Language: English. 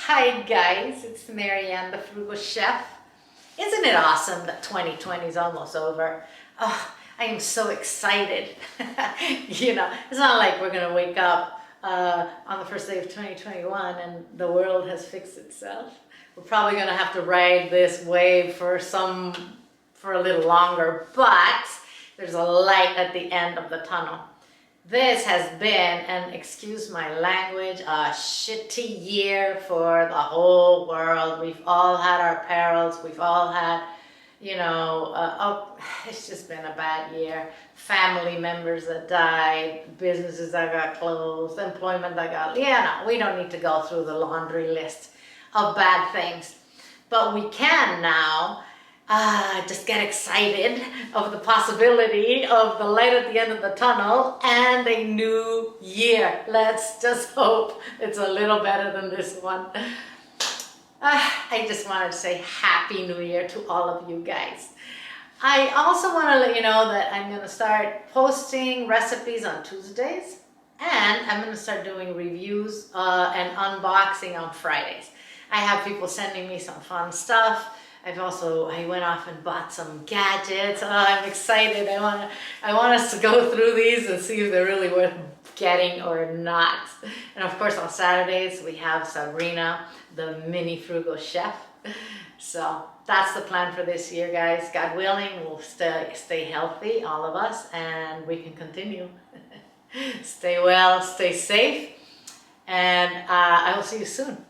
Hi guys, it's Marianne, the Frugal Chef. Isn't it awesome that 2020 is almost over? Oh, I am so excited. It's not like we're gonna wake up on the first day of 2021 and the world has fixed itself. We're probably gonna have to ride this wave for a little longer, but there's a light at the end of the tunnel. This has been, and excuse my language, a shitty year for the whole world. We've all had our perils. We've all had, it's just been a bad year. Family members that died, businesses that got closed, employment that got, we don't need to go through the laundry list of bad things. But we can now just get excited of the possibility of the light at the end of the tunnel and a new year. Let's just hope it's a little better than this one. I just wanted to say Happy New Year to all of you guys. I also want to let you know that I'm going to start posting recipes on Tuesdays, and I'm going to start doing reviews and unboxing on Fridays. I have people sending me some fun stuff. I went off and bought some gadgets. Oh, I'm excited. I want us to go through these and see if they're really worth getting or not. And of course on Saturdays we have Sabrina, the mini frugal chef. So that's the plan for this year, guys. God willing, we'll stay healthy, all of us, and we can continue. Stay well, stay safe, and I will see you soon.